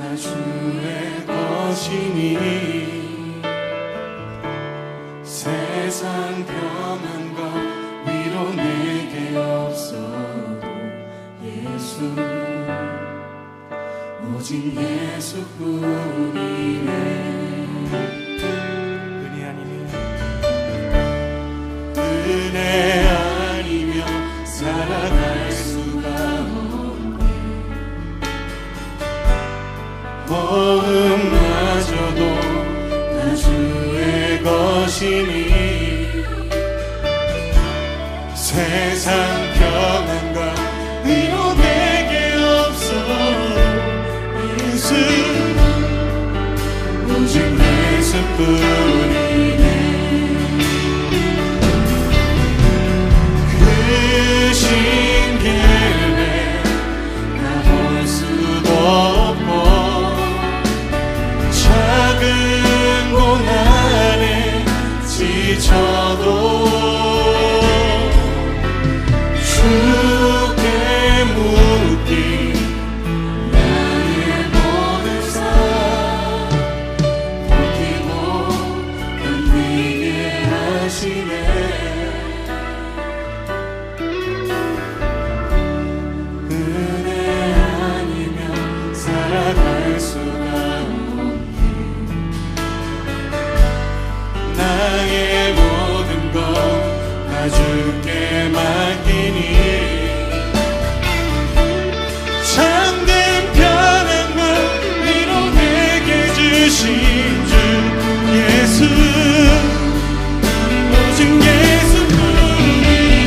다 주의 것이니 세상 평안과 위로 내게 없어도 예수 오직 예수뿐이네. 은혜 아니면 살아갈 수가 없네. 모험마저도 다 주의 것이니 세상 평안과 위로 내게 없어 예수 오직 예수뿐이네. 그 신기를 가볼 수도 없고 작은 고난에 지쳐도 주께 묻기 나의 모든 삶 버티고 견디게 하시네. 은혜 아니면 살아갈 수가 없네. 나의 모든 것 다 주께 맡기니 참된 평안과 위로 내게 주신 주 예수 오직 예수뿐이네.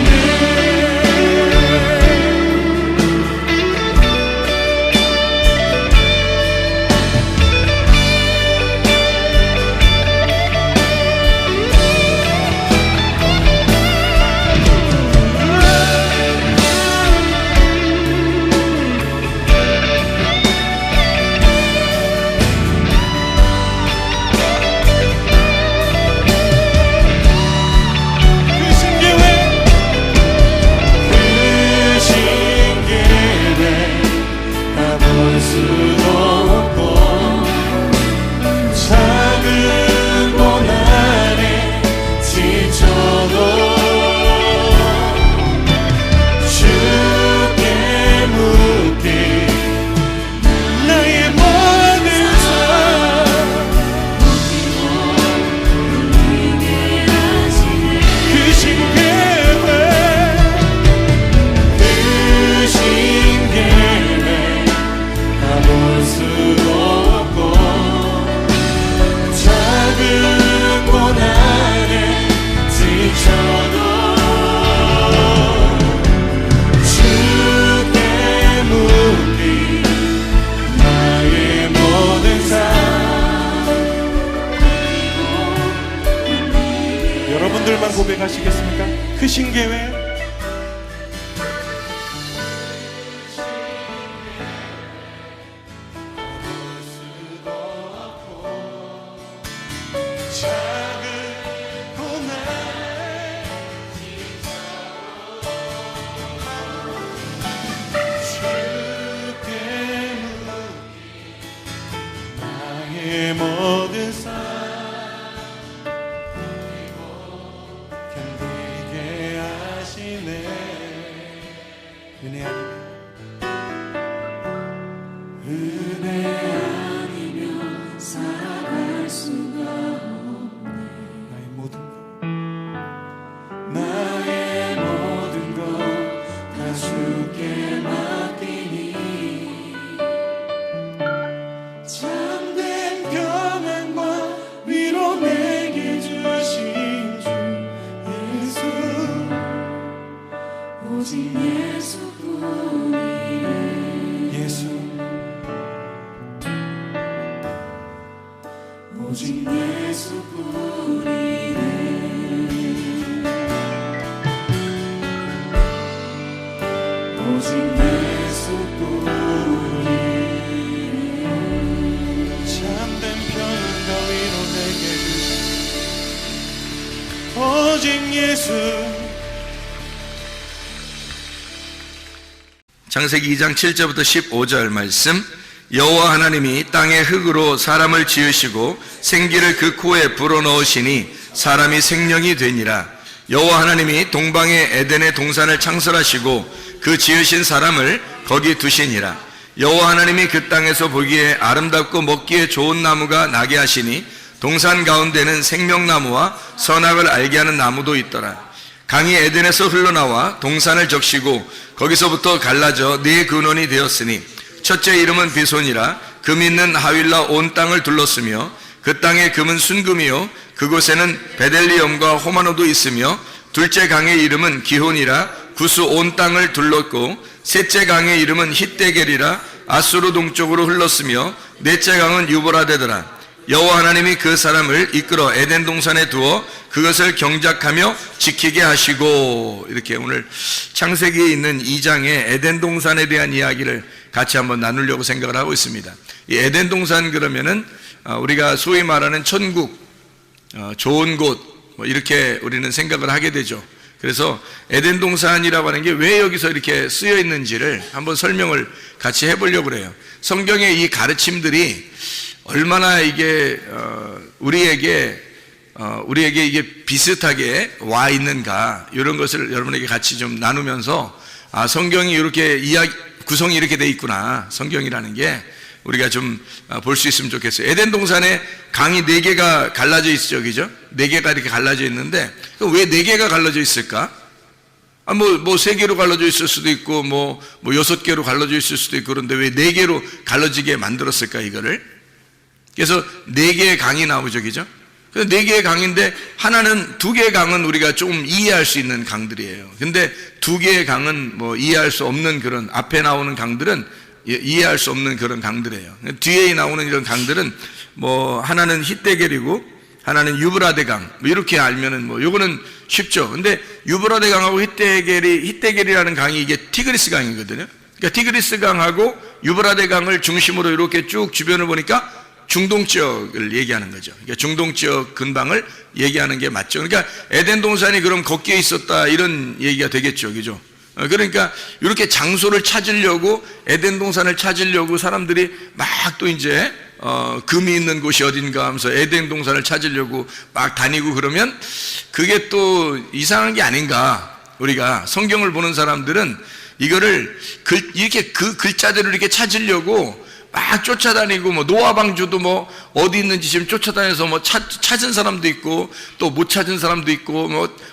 여러분들만 고백하시겠습니까? 크신 계획 나의 모든 삶 견디게 하시네. 은혜 아니면 살아갈 수가 없네. 나의 모든 것 다 주께 맡기니 참된 평안과 위로 내게 주신 주 예수 오직 예수뿐이네. 예수 오직 예수뿐이네. 오직 예수뿐이네. 참된 평안과 위로 내게 주신 오직 예수. 창세기 2장 7절부터 15절 말씀 여호와 하나님이 땅의 흙으로 사람을 지으시고 생기를 그 코에 불어넣으시니 사람이 생명이 되니라. 여호와 하나님이 동방의 에덴의 동산을 창설하시고 그 지으신 사람을 거기 두시니라. 여호와 하나님이 그 땅에서 보기에 아름답고 먹기에 좋은 나무가 나게 하시니 동산 가운데는 생명나무와 선악을 알게 하는 나무도 있더라. 강이 에덴에서 흘러나와 동산을 적시고 거기서부터 갈라져 네 근원이 되었으니 첫째 이름은 비손이라. 금 있는 하윌라 온 땅을 둘렀으며 그 땅의 금은 순금이요 그곳에는 베델리엄과 호마노도 있으며 둘째 강의 이름은 기혼이라. 구스 온 땅을 둘렀고 셋째 강의 이름은 hit데겔이라. 아수르 동쪽으로 흘렀으며 넷째 강은 유보라데더라. 여호와 하나님이 그 사람을 이끌어 에덴 동산에 두어 그것을 경작하며 지키게 하시고. 이렇게 오늘 창세기에 있는 2장의 에덴 동산에 대한 이야기를 같이 한번 나누려고 생각을 하고 있습니다. 이 에덴 동산 그러면은 우리가 소위 말하는 천국, 좋은 곳, 뭐 이렇게 우리는 생각을 하게 되죠. 그래서 에덴 동산이라고 하는 게 왜 여기서 이렇게 쓰여 있는지를 한번 설명을 같이 해보려고 그래요. 성경의 이 가르침들이 얼마나 이게 우리에게 이게 비슷하게 와 있는가, 이런 것을 여러분에게 같이 좀 나누면서 성경이 이렇게 구성이 이렇게 돼 있구나, 성경이라는 게 우리가 좀 볼 수 있으면 좋겠어요. 에덴 동산에 강이 4개가 갈라져 있죠, 그죠? 4개가 이렇게 갈라져 있는데 왜 4개가 갈라져 있을까? 뭐 3개로 갈라져 있을 수도 있고 뭐 6개로 갈라져 있을 수도 있고, 그런데 왜 4개로 갈라지게 만들었을까, 이거를? 그래서 4개의 강이 나오죠, 그죠? 4개의 강인데 하나는, 2개의 강은 우리가 좀 이해할 수 있는 강들이에요. 근데 2개의 강은 뭐 이해할 수 없는, 그런 앞에 나오는 강들은 이해할 수 없는 그런 강들이에요. 뒤에 나오는 이런 강들은 뭐 하나는 hit데겔이고 하나는 유브라데 강, 뭐 이렇게 알면은 뭐 요거는 쉽죠. 근데 유브라데 강하고 hit데겔이라는 강이 이게 티그리스 강이거든요. 그러니까 티그리스 강하고 유브라데 강을 중심으로 이렇게 쭉 주변을 보니까 중동 지역을 얘기하는 거죠. 그러니까 중동 지역 근방을 얘기하는 게 맞죠. 그러니까 에덴 동산이 그럼 거기에 있었다, 이런 얘기가 되겠죠, 그죠? 그러니까 이렇게 장소를 찾으려고, 에덴 동산을 찾으려고 사람들이 막 또 이제 금이 있는 곳이 어딘가 하면서 에덴 동산을 찾으려고 막 다니고, 그러면 그게 또 이상한 게 아닌가. 우리가 성경을 보는 사람들은 이거를 이렇게 그 글자대로 이렇게 찾으려고 막 쫓아다니고, 뭐 노아 방주도 뭐 어디 있는지 지금 쫓아다녀서 뭐 찾은 사람도 있고 또 못 찾은 사람도 있고,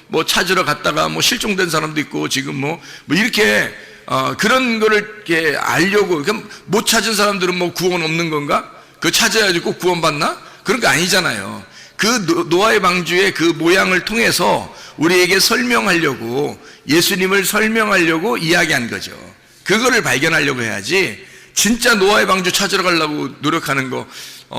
뭐 찾으러 갔다가 뭐 실종된 사람도 있고, 지금 뭐 이렇게 그런 거를 이렇게 알려고. 그럼 못 찾은 사람들은 뭐 구원 없는 건가? 그거 찾아야지 꼭 구원 받나? 그런 거 아니잖아요. 그 노아의 방주의 그 모양을 통해서 우리에게 설명하려고, 예수님을 설명하려고 이야기한 거죠. 그거를 발견하려고 해야지, 진짜 노아의 방주 찾으러 가려고 노력하는 거,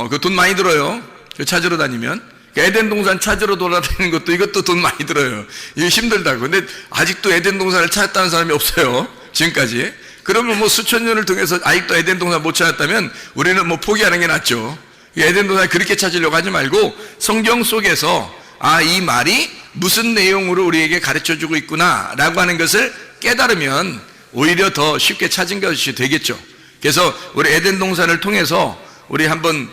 그 돈 많이 들어요. 찾으러 다니면. 에덴 동산 찾으러 돌아다니는 것도, 이것도 돈 많이 들어요. 이거 힘들다고. 근데 아직도 에덴 동산을 찾았다는 사람이 없어요, 지금까지. 그러면 뭐 수천 년을 통해서 아직도 에덴 동산 못 찾았다면 우리는 뭐 포기하는 게 낫죠. 에덴 동산 그렇게 찾으려고 하지 말고 성경 속에서 이 말이 무슨 내용으로 우리에게 가르쳐주고 있구나 라고 하는 것을 깨달으면 오히려 더 쉽게 찾은 것이 되겠죠. 그래서 우리 에덴 동산을 통해서 우리 한번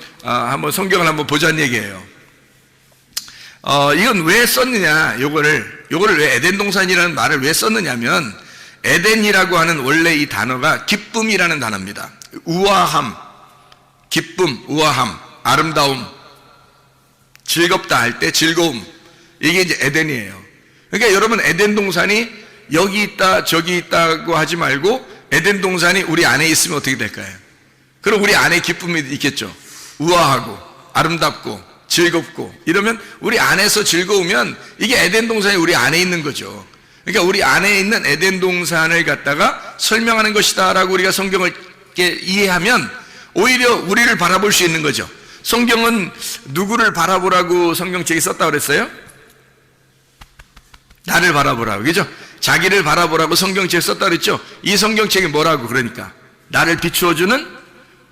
성경을 한번 보자는 얘기예요. 이건 왜 썼느냐, 요거를 왜 에덴 동산이라는 말을 왜 썼느냐면, 에덴이라고 하는 원래 이 단어가 기쁨이라는 단어입니다. 우아함, 기쁨, 우아함, 아름다움, 즐겁다 할 때 즐거움, 이게 이제 에덴이에요. 그러니까 여러분, 에덴 동산이 여기 있다 저기 있다고 하지 말고 에덴 동산이 우리 안에 있으면 어떻게 될까요? 그럼 우리 안에 기쁨이 있겠죠. 우아하고 아름답고 즐겁고 이러면, 우리 안에서 즐거우면 이게 에덴 동산이 우리 안에 있는 거죠. 그러니까 우리 안에 있는 에덴 동산을 갖다가 설명하는 것이다 라고 우리가 성경을 이해하면 오히려 우리를 바라볼 수 있는 거죠. 성경은 누구를 바라보라고 성경책에 썼다고 그랬어요? 나를 바라보라고, 그죠? 자기를 바라보라고 성경책에 썼다고 그랬죠? 이 성경책이 뭐라고? 그러니까 나를 비추어주는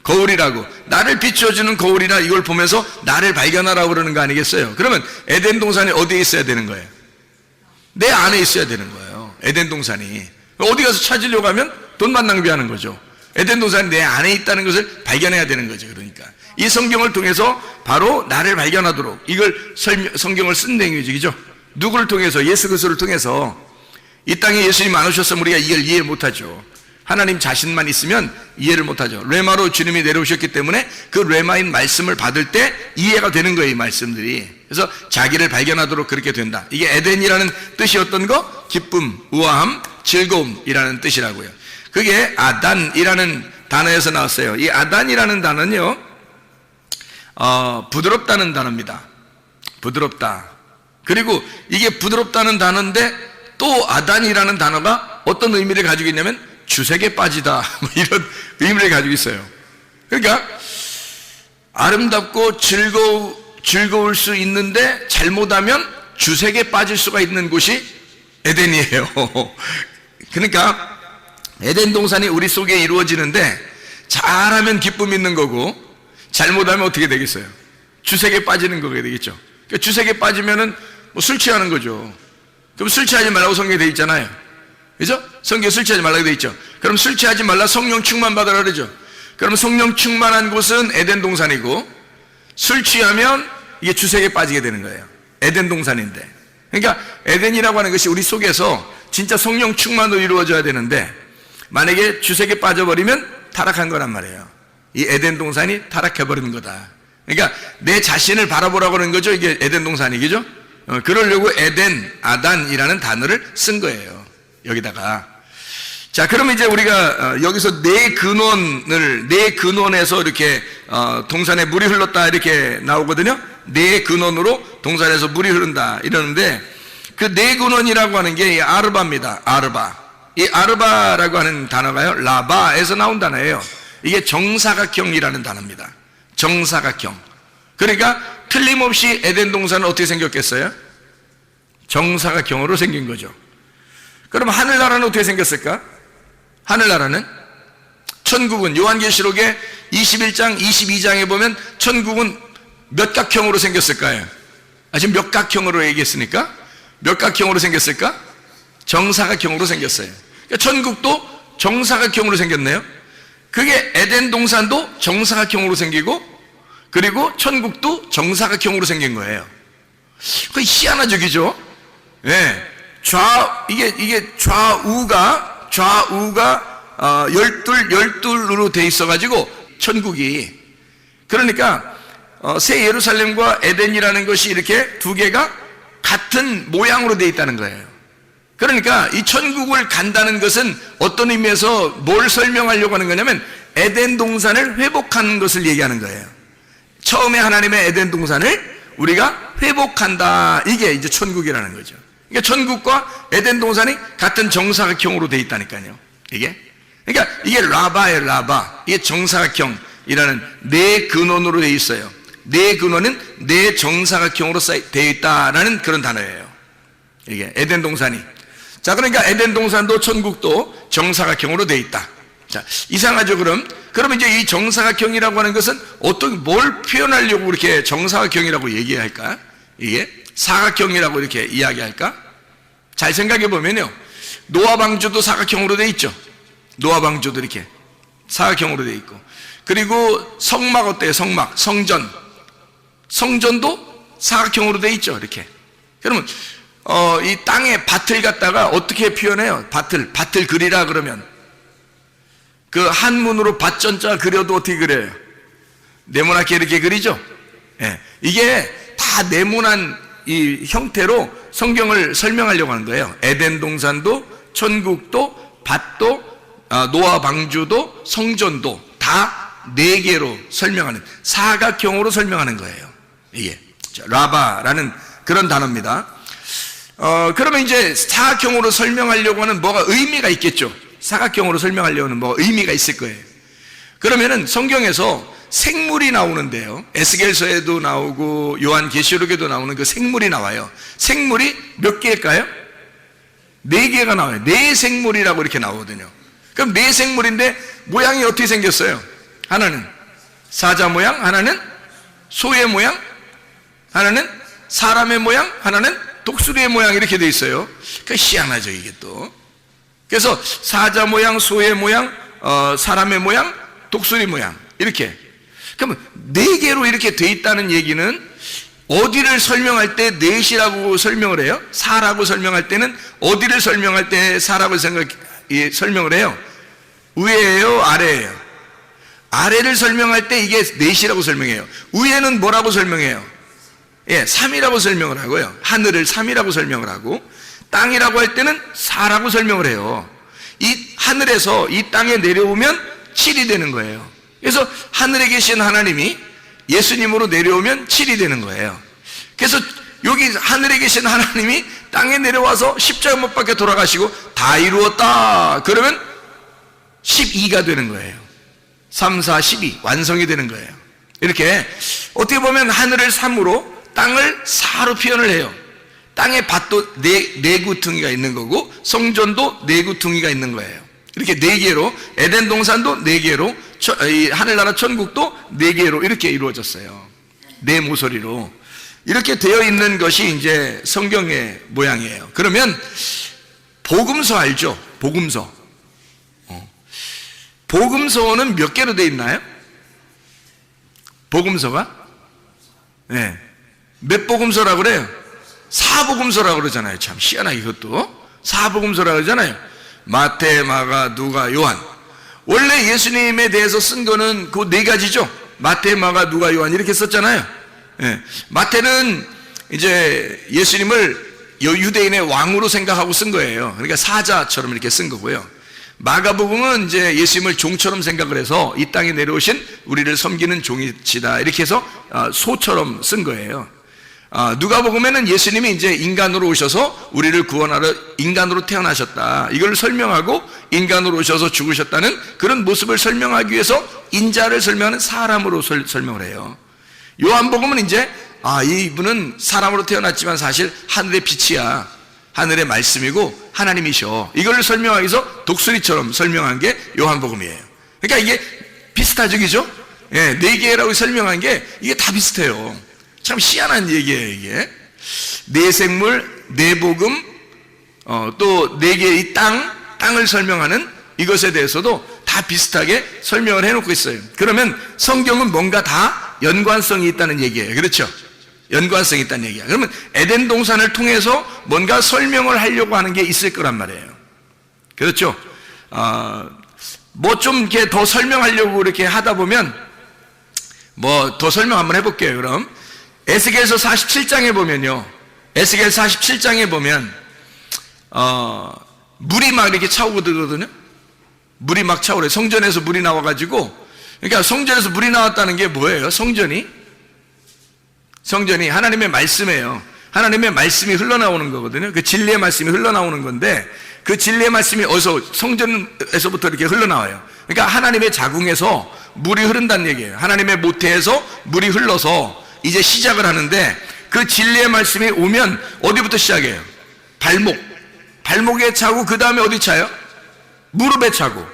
거울이라고. 나를 비추어주는 거울이라, 이걸 보면서 나를 발견하라고 그러는 거 아니겠어요? 그러면 에덴 동산이 어디에 있어야 되는 거예요? 내 안에 있어야 되는 거예요, 에덴 동산이. 어디 가서 찾으려고 하면 돈만 낭비하는 거죠. 에덴 동산이 내 안에 있다는 것을 발견해야 되는 거죠. 그러니까 이 성경을 통해서 바로 나를 발견하도록 이걸 성경을 쓴 내용이죠. 누구를 통해서? 예수 그리스도를 통해서. 이 땅에 예수님 안 오셨으면 우리가 이걸 이해 못하죠. 하나님 자신만 있으면 이해를 못하죠. 레마로 주님이 내려오셨기 때문에 그 레마인 말씀을 받을 때 이해가 되는 거예요, 이 말씀들이. 그래서 자기를 발견하도록 그렇게 된다. 이게 에덴이라는 뜻이 어떤 거? 기쁨, 우아함, 즐거움이라는 뜻이라고요. 그게 아단이라는 단어에서 나왔어요. 이 아단이라는 단어는요, 부드럽다는 단어입니다. 부드럽다. 그리고 이게 부드럽다는 단어인데 또 아단이라는 단어가 어떤 의미를 가지고 있냐면 주색에 빠지다, 뭐 이런 의미를 가지고 있어요. 그러니까 아름답고 즐거울 수 있는데 잘못하면 주색에 빠질 수가 있는 곳이 에덴이에요. 그러니까 에덴 동산이 우리 속에 이루어지는데 잘하면 기쁨 있는 거고 잘못하면 어떻게 되겠어요? 주색에 빠지는 거가 되겠죠. 그러니까 주색에 빠지면은 뭐 술 취하는 거죠. 그럼 술 취하지 말라고 성경에 되어 있잖아요. 그죠? 성경에 술 취하지 말라고 되어 있죠. 그럼 술 취하지 말라, 성령 충만 받으라 그러죠. 그럼 성령 충만한 곳은 에덴 동산이고 술 취하면 이게 주색에 빠지게 되는 거예요. 에덴 동산인데. 그러니까 에덴이라고 하는 것이 우리 속에서 진짜 성령 충만으로 이루어져야 되는데 만약에 주색에 빠져버리면 타락한 거란 말이에요. 이 에덴 동산이 타락해버리는 거다. 그러니까 내 자신을 바라보라고 하는 거죠. 이게 에덴 동산이, 그죠? 그러려고 에덴, 아단이라는 단어를 쓴 거예요. 여기다가. 자, 그러면 이제 우리가 여기서 네 근원에서 이렇게 동산에 물이 흘렀다 이렇게 나오거든요. 네 근원으로 동산에서 물이 흐른다 이러는데 그 네 근원이라고 하는 게 아르바입니다. 아르바. 이 아르바라고 하는 단어가요, 라바에서 나온 단어예요. 이게 정사각형이라는 단어입니다. 정사각형. 그러니까 틀림없이 에덴 동산은 어떻게 생겼겠어요? 정사각형으로 생긴 거죠. 그럼 하늘나라는 어떻게 생겼을까? 하늘나라는, 천국은 요한계시록에 21장 22장에 보면 천국은 몇 각형으로 생겼을까요? 지금 몇 각형으로 얘기했으니까 몇 각형으로 생겼을까? 정사각형으로 생겼어요. 그러니까 천국도 정사각형으로 생겼네요. 그게 에덴 동산도 정사각형으로 생기고 그리고 천국도 정사각형으로 생긴 거예요. 그 희한하죠, 그죠? 예. 이게 좌우가 열둘로 돼 있어가지고 천국이, 그러니까 새 예루살렘과 에덴이라는 것이 이렇게 두 개가 같은 모양으로 돼 있다는 거예요. 그러니까 이 천국을 간다는 것은 어떤 의미에서 뭘 설명하려고 하는 거냐면 에덴 동산을 회복하는 것을 얘기하는 거예요. 처음에 하나님의 에덴 동산을 우리가 회복한다, 이게 이제 천국이라는 거죠. 그러니까 천국과 에덴 동산이 같은 정사각형으로 돼 있다니까요. 그러니까 이게 라바예요, 라바. 이게 정사각형이라는 네 근원으로 돼 있어요. 네 근원은 네 정사각형으로 되어 있다라는 그런 단어예요. 이게 에덴 동산이. 자, 그러니까 에덴 동산도 천국도 정사각형으로 되어 있다. 자, 이상하죠, 그럼? 그러면 이제 이 정사각형이라고 하는 것은 뭘 표현하려고 이렇게 정사각형이라고 얘기할까? 이게 사각형이라고 이렇게 이야기할까? 잘 생각해 보면요, 노아 방주도 사각형으로 되어 있죠. 노아 방주도 이렇게 사각형으로 되어 있고, 그리고 성막 어때요? 성전도 사각형으로 되어 있죠. 이렇게. 그러면 이 땅에 밭을 갖다가 어떻게 표현해요? 밭을 그리라 그러면 그 한문으로 밭전자 그려도 어떻게 그려요? 네모나게 이렇게 그리죠. 예. 이게 다 네모난 이 형태로 성경을 설명하려고 하는 거예요. 에덴 동산도 천국도 밭도 노아 방주도 성전도 다 네 개로 설명하는, 사각형으로 설명하는 거예요. 이게 라바라는 그런 단어입니다. 그러면 이제 사각형으로 설명하려고 하는 뭐가 의미가 있겠죠. 사각형으로 설명하려고 하는 뭐가 의미가 있을 거예요. 그러면은 성경에서 생물이 나오는데요, 에스겔서에도 나오고 요한계시록에도 나오는 그 생물이 나와요. 생물이 몇 개일까요? 네 개가 나와요. 네 생물이라고 이렇게 나오거든요. 그럼 네 생물인데 모양이 어떻게 생겼어요? 하나는 사자 모양, 하나는 소의 모양, 하나는 사람의 모양, 하나는 독수리의 모양, 이렇게 돼 있어요. 그 희한하죠, 이게 또. 그래서 사자 모양, 소의 모양, 사람의 모양, 독수리 모양 이렇게. 그러면 4개로 이렇게 돼 있다는 얘기는 어디를 설명할 때 넷이라고 설명을 해요? 사라고 설명할 때는 어디를 설명할 때 사라고 설명을 해요? 위에예요, 아래예요? 아래를 설명할 때 이게 넷이라고 설명해요. 위에는 뭐라고 설명해요? 예, 3이라고 설명을 하고요. 하늘을 3이라고 설명을 하고, 땅이라고 할 때는 4라고 설명을 해요. 이 하늘에서 이 땅에 내려오면 7이 되는 거예요. 그래서 하늘에 계신 하나님이 예수님으로 내려오면 7이 되는 거예요. 그래서 여기 하늘에 계신 하나님이 땅에 내려와서 십자가 못 박혀 돌아가시고 다 이루었다 그러면 12가 되는 거예요. 3, 4, 12 완성이 되는 거예요. 이렇게 어떻게 보면 하늘을 3으로 땅을 4로 표현을 해요. 땅에 밭도 네 구퉁이가 있는 거고 성전도 4구퉁이가 있는 거예요. 이렇게 4개로 에덴 동산도 4개로 하늘나라 천국도 4개로 이렇게 이루어졌어요. 4모서리로 이렇게 되어 있는 것이 이제 성경의 모양이에요. 그러면 복음서 알죠? 복음서. 복음서는 몇 개로 되어 있나요? 복음서가? 네. 몇 복음서라고 그래요? 4복음서라고 그러잖아요. 참 희한하게 그것도 4복음서라고 그러잖아요. 마태, 마가, 누가, 요한. 원래 예수님에 대해서 쓴 거는 그 4가지죠. 마태, 마가, 누가, 요한 이렇게 썼잖아요. 예. 마태는 이제 예수님을 유대인의 왕으로 생각하고 쓴 거예요. 그러니까 사자처럼 이렇게 쓴 거고요. 마가복음은 이제 예수님을 종처럼 생각을 해서 이 땅에 내려오신 우리를 섬기는 종이시다 이렇게 해서 소처럼 쓴 거예요. 누가복음에는 예수님이 이제 인간으로 오셔서 우리를 구원하러 인간으로 태어나셨다 이걸 설명하고 인간으로 오셔서 죽으셨다는 그런 모습을 설명하기 위해서 인자를 설명하는 사람으로 설명을 해요. 요한복음은 이제 이분은 사람으로 태어났지만 사실 하늘의 빛이야, 하늘의 말씀이고 하나님이셔 이걸 설명하기 위해서 독수리처럼 설명한 게 요한복음이에요. 그러니까 이게 비슷하죠, 그죠? 예, 4개라고 설명한 게 이게 다 비슷해요. 참 희한한 얘기예요. 이게 4생물, 4복음, 또 4개의 땅을 설명하는 이것에 대해서도 다 비슷하게 설명을 해놓고 있어요. 그러면 성경은 뭔가 다 연관성이 있다는 얘기예요. 그렇죠? 연관성이 있다는 얘기야. 그러면 에덴 동산을 통해서 뭔가 설명을 하려고 하는 게 있을 거란 말이에요. 그렇죠? 뭐 좀 이렇게 더 설명하려고 이렇게 하다 보면 뭐 더 설명 한번 해볼게요. 그럼 에스겔서 47장에 보면요, 에스겔 47장에 보면 물이 막 이렇게 차오고 들거든요. 물이 막 차오래. 성전에서 물이 나와가지고, 그러니까 성전에서 물이 나왔다는 게 뭐예요? 성전이 하나님의 말씀이에요. 하나님의 말씀이 흘러나오는 거거든요. 그 진리의 말씀이 흘러나오는 건데, 그 진리의 말씀이 어디서? 성전에서부터 이렇게 흘러나와요. 그러니까 하나님의 자궁에서 물이 흐른다는 얘기예요. 하나님의 모태에서 물이 흘러서 이제 시작을 하는데, 그 진리의 말씀이 오면 어디부터 시작해요? 발목에 차고 그 다음에 어디 차요? 무릎에 차고,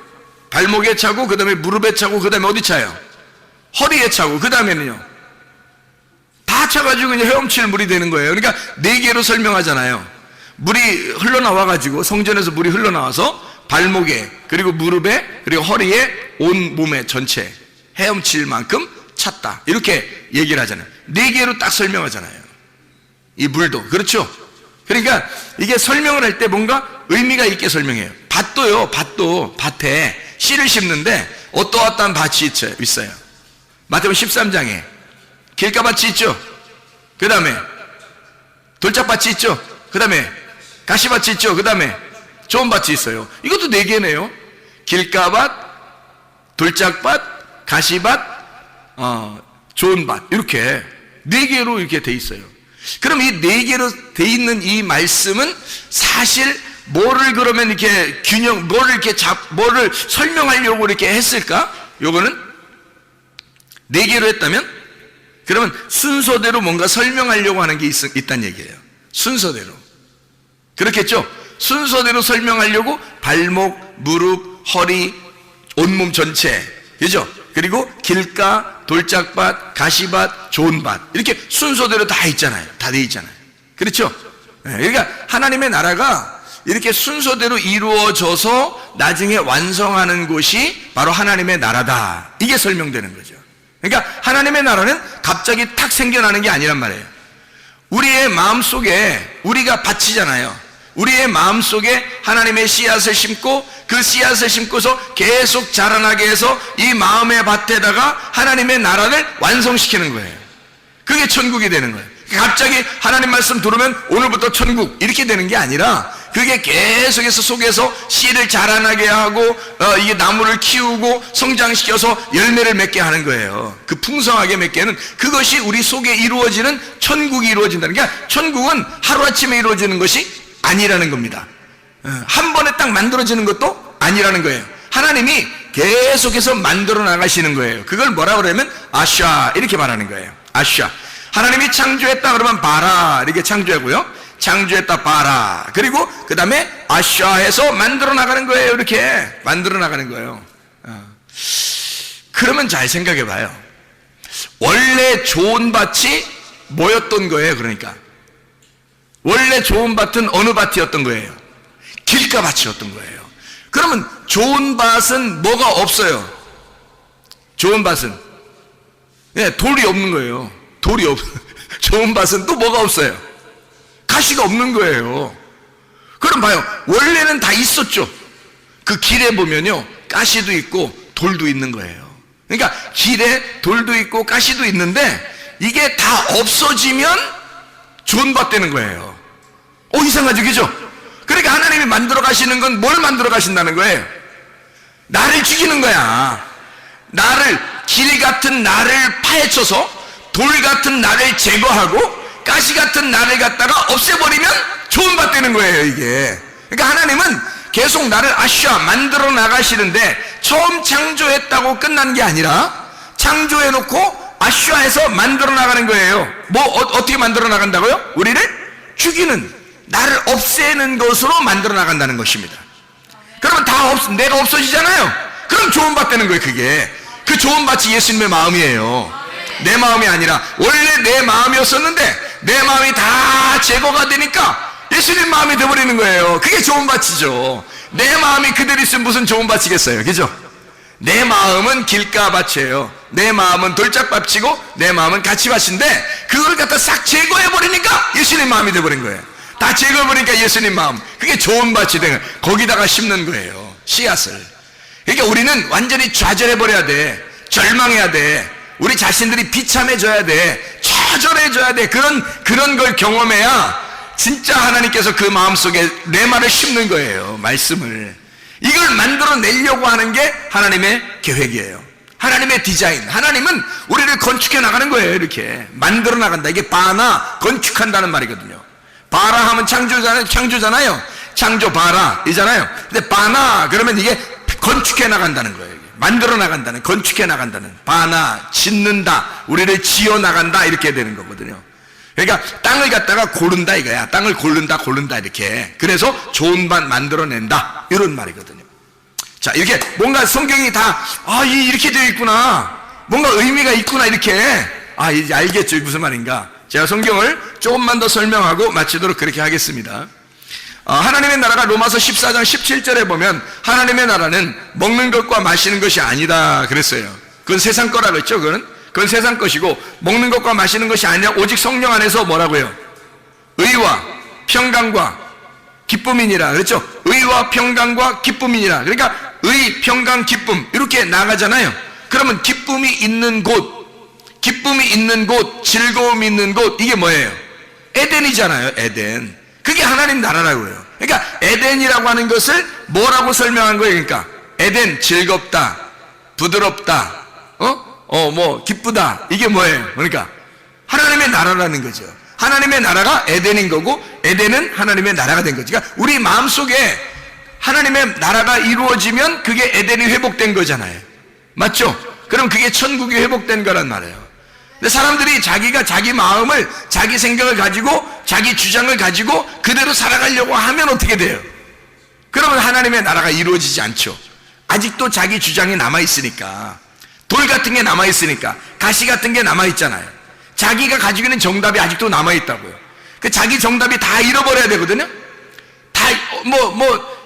발목에 차고 그 다음에 무릎에 차고 그 다음에 어디 차요? 허리에 차고 그 다음에는요 다 차가지고 이제 헤엄칠 물이 되는 거예요. 그러니까 4개로 설명하잖아요. 물이 흘러나와가지고, 성전에서 물이 흘러나와서 발목에, 그리고 무릎에, 그리고 허리에, 온 몸에 전체 헤엄칠 만큼 찼다 이렇게 얘기를 하잖아요. 4개로 딱 설명하잖아요. 이 물도 그렇죠. 그러니까 이게 설명을 할 때 뭔가 의미가 있게 설명해요. 밭도 밭에 씨를 심는데 어떠한 밭이 있어요. 마태복음 13장에 길가밭이 있죠. 그 다음에 돌짝밭이 있죠. 그 다음에 가시밭이 있죠. 그 다음에 좋은 밭이 있어요. 이것도 4개네요. 길가밭, 돌짝밭, 가시밭, 좋은 밭 이렇게 4개로 이렇게 돼 있어요. 그럼 이 4개로 돼 있는 이 말씀은 사실 뭐를 그러면 이렇게 뭐를 설명하려고 이렇게 했을까? 요거는 4개로 했다면 그러면 순서대로 뭔가 설명하려고 하는 게 있다는 얘기예요. 순서대로. 그렇겠죠? 순서대로 설명하려고 발목, 무릎, 허리, 온몸 전체, 그죠? 그리고 길가, 돌짝밭, 가시밭, 좋은 밭 이렇게 순서대로 다 있잖아요. 다 돼 있잖아요. 그렇죠? 그러니까 하나님의 나라가 이렇게 순서대로 이루어져서 나중에 완성하는 곳이 바로 하나님의 나라다. 이게 설명되는 거죠. 그러니까 하나님의 나라는 갑자기 탁 생겨나는 게 아니란 말이에요. 우리의 마음속에 우리가 밭이잖아요. 우리의 마음속에 하나님의 씨앗을 심고 그 씨앗을 심고서 계속 자라나게 해서 이 마음의 밭에다가 하나님의 나라를 완성시키는 거예요. 그게 천국이 되는 거예요. 갑자기 하나님 말씀 들으면 오늘부터 천국 이렇게 되는 게 아니라 그게 계속해서 속에서 씨를 자라나게 하고 이게 나무를 키우고 성장시켜서 열매를 맺게 하는 거예요. 그 풍성하게 맺게 하는 그것이 우리 속에 이루어지는 천국이 이루어진다는 게 천국은 하루아침에 이루어지는 것이 아니라는 겁니다. 한 번에 딱 만들어지는 것도 아니라는 거예요. 하나님이 계속해서 만들어 나가시는 거예요. 그걸 뭐라 그러냐면 아샤 이렇게 말하는 거예요. 아샤. 하나님이 창조했다 그러면 바라 이렇게 창조하고요. 창조했다 바라. 그리고 그 다음에 아샤해서 만들어 나가는 거예요. 이렇게 만들어 나가는 거예요. 그러면 잘 생각해 봐요. 원래 좋은 밭이 뭐였던 거예요? 그러니까 원래 좋은 밭은 어느 밭이었던 거예요? 길가밭이었던 거예요. 그러면 좋은 밭은 뭐가 없어요? 좋은 밭은 돌이 없는 거예요. 돌이 없. 좋은 밭은 또 뭐가 없어요? 가시가 없는 거예요. 그럼 봐요. 원래는 다 있었죠. 그 길에 보면요, 가시도 있고 돌도 있는 거예요. 그러니까 길에 돌도 있고 가시도 있는데 이게 다 없어지면 좋은 밭 되는 거예요. 이상하죠, 그죠? 그러니까 하나님이 만들어 가시는 건 뭘 만들어 가신다는 거예요? 나를 죽이는 거야. 나를, 길 같은 나를 파헤쳐서 돌 같은 나를 제거하고 가시 같은 나를 갖다가 없애버리면 좋은 밭 되는 거예요, 이게. 그러니까 하나님은 계속 나를 아샤 만들어 나가시는데 처음 창조했다고 끝난 게 아니라 창조해놓고 아샤해서 만들어 나가는 거예요. 어떻게 만들어 나간다고요? 우리를 죽이는, 나를 없애는 것으로 만들어 나간다는 것입니다. 그러면 내가 없어지잖아요. 그럼 좋은 밭 되는 거예요, 그게. 그 좋은 밭이 예수님의 마음이에요. 내 마음이 아니라 원래 내 마음이었었는데 내 마음이 다 제거가 되니까 예수님 마음이 되어버리는 거예요. 그게 좋은 밭이죠. 내 마음이 그대로 있으면 무슨 좋은 밭이겠어요, 그죠? 내 마음은 길가밭이에요. 내 마음은 돌짝밭이고 내 마음은 가치밭인데 그걸 갖다 싹 제거해버리니까 예수님 마음이 되어버린 거예요. 다 제거해버리니까 예수님 마음. 그게 좋은 밭이 되는 거예요. 거기다가 심는 거예요, 씨앗을. 그러니까 우리는 완전히 좌절해버려야 돼. 절망해야 돼. 우리 자신들이 비참해져야 돼. 처절해져야 돼. 그런 걸 경험해야 진짜 하나님께서 그 마음속에 내 말을 심는 거예요, 말씀을. 이걸 만들어내려고 하는 게 하나님의 계획이에요. 하나님의 디자인. 하나님은 우리를 건축해 나가는 거예요. 이렇게 만들어 나간다. 이게 바나, 건축한다는 말이거든요. 바라 하면 창조잖아요. 창조 바라 이잖아요. 근데 바나 그러면 이게 건축해 나간다는 거예요. 만들어 나간다는, 건축해 나간다는, 바나, 짓는다, 우리를 지어 나간다, 이렇게 되는 거거든요. 그러니까 땅을 갖다가 고른다 이거야. 땅을 고른다 이렇게. 그래서 좋은 밭 만들어낸다, 이런 말이거든요. 자, 이렇게 뭔가 성경이 다 이렇게 되어 있구나, 뭔가 의미가 있구나, 이렇게 이제 알겠죠, 무슨 말인가. 제가 성경을 조금만 더 설명하고 마치도록 그렇게 하겠습니다. 하나님의 나라가 로마서 14장 17절에 보면 하나님의 나라는 먹는 것과 마시는 것이 아니다 그랬어요. 그건 세상 거라고 했죠. 그건 세상 것이고 먹는 것과 마시는 것이 아니라 오직 성령 안에서 뭐라고요? 의와 평강과 기쁨이니라 그랬죠. 의와 평강과 기쁨이니라. 그러니까 의, 평강, 기쁨 이렇게 나가잖아요. 그러면 기쁨이 있는 곳, 즐거움이 있는 곳, 이게 뭐예요? 에덴이잖아요. 에덴. 그게 하나님 나라라고요. 그러니까 에덴이라고 하는 것을 뭐라고 설명한 거예요? 그러니까 에덴, 즐겁다, 부드럽다, 기쁘다, 이게 뭐예요? 그러니까 하나님의 나라라는 거죠. 하나님의 나라가 에덴인 거고 에덴은 하나님의 나라가 된 거죠. 그러니까 우리 마음속에 하나님의 나라가 이루어지면 그게 에덴이 회복된 거잖아요. 맞죠? 그럼 그게 천국이 회복된 거란 말이에요. 근데 사람들이 자기가 자기 마음을, 자기 생각을 가지고 자기 주장을 가지고 그대로 살아가려고 하면 어떻게 돼요? 그러면 하나님의 나라가 이루어지지 않죠. 아직도 자기 주장이 남아있으니까, 돌 같은 게 남아있으니까, 가시 같은 게 남아있잖아요. 자기가 가지고 있는 정답이 아직도 남아있다고요. 그 자기 정답이 다 잃어버려야 되거든요. 다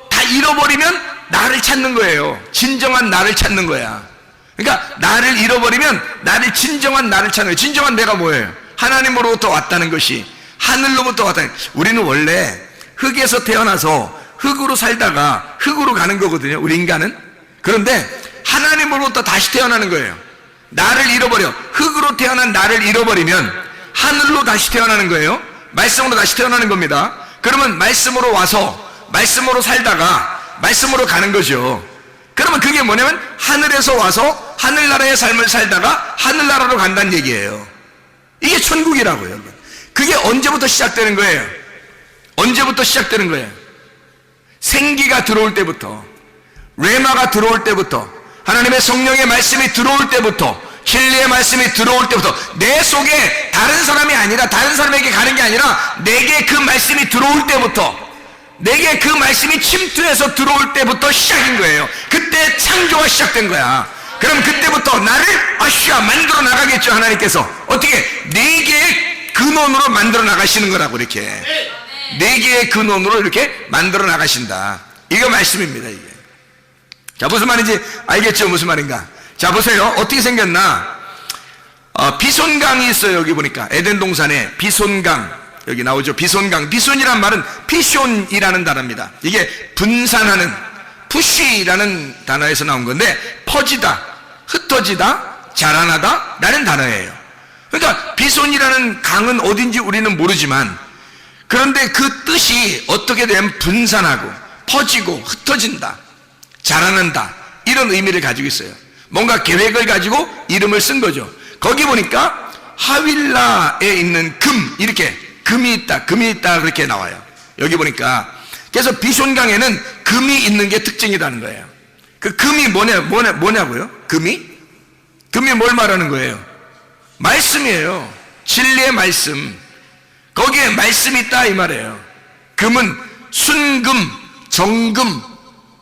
다 잃어버리면 나를 찾는 거예요. 진정한 나를 찾는 거야. 그러니까 나를 잃어버리면 진정한 나를 찾는 거예요. 진정한 내가 뭐예요? 하나님으로부터 왔다는 것이, 하늘로부터 왔다는. 우리는 원래 흙에서 태어나서 흙으로 살다가 흙으로 가는 거거든요, 우리 인간은. 그런데 하나님으로부터 다시 태어나는 거예요. 나를 잃어버려, 흙으로 태어난 나를 잃어버리면 하늘로 다시 태어나는 거예요. 말씀으로 다시 태어나는 겁니다. 그러면 말씀으로 와서 말씀으로 살다가 말씀으로 가는 거죠. 그러면 그게 뭐냐면 하늘에서 와서 하늘나라의 삶을 살다가 하늘나라로 간다는 얘기예요. 이게 천국이라고요. 그게 언제부터 시작되는 거예요? 언제부터 시작되는 거예요? 생기가 들어올 때부터, 레마가 들어올 때부터, 하나님의 성령의 말씀이 들어올 때부터, 진리의 말씀이 들어올 때부터, 내 속에 다른 사람이 아니라 다른 사람에게 가는 게 아니라 내게 그 말씀이 들어올 때부터, 내게 그 말씀이 침투해서 들어올 때부터 시작인 거예요. 그때 창조가 시작된 거야. 그럼 그때부터 나를 만들어 나가겠죠. 하나님께서 어떻게? 네 개의 근원으로 만들어 나가시는 거라고. 이렇게 네 개의 근원으로 이렇게 만들어 나가신다. 이거 말씀입니다. 이게. 자, 무슨 말인지 알겠죠? 무슨 말인가? 자, 보세요. 어떻게 생겼나? 비손강이 있어요. 여기 보니까 에덴 동산에 비손강, 여기 나오죠. 비손강. 비손이란 말은 피숀이라는 단어입니다. 이게 분산하는, 푸쉬라는 단어에서 나온 건데, 퍼지다, 흩어지다, 자라나다 라는 단어예요. 그러니까 비손이라는 강은 어딘지 우리는 모르지만, 그런데 그 뜻이 어떻게 되면 분산하고 퍼지고 흩어진다, 자라난다, 이런 의미를 가지고 있어요. 뭔가 계획을 가지고 이름을 쓴 거죠. 거기 보니까 하윌라에 있는 금, 이렇게 금이 있다 그렇게 나와요. 여기 보니까. 그래서 비손강에는 금이 있는 게 특징이라는 거예요. 그 금이 뭐냐고요? 금이 뭘 말하는 거예요? 말씀이에요. 진리의 말씀. 거기에 말씀이 있다 이 말이에요. 금은 순금, 정금,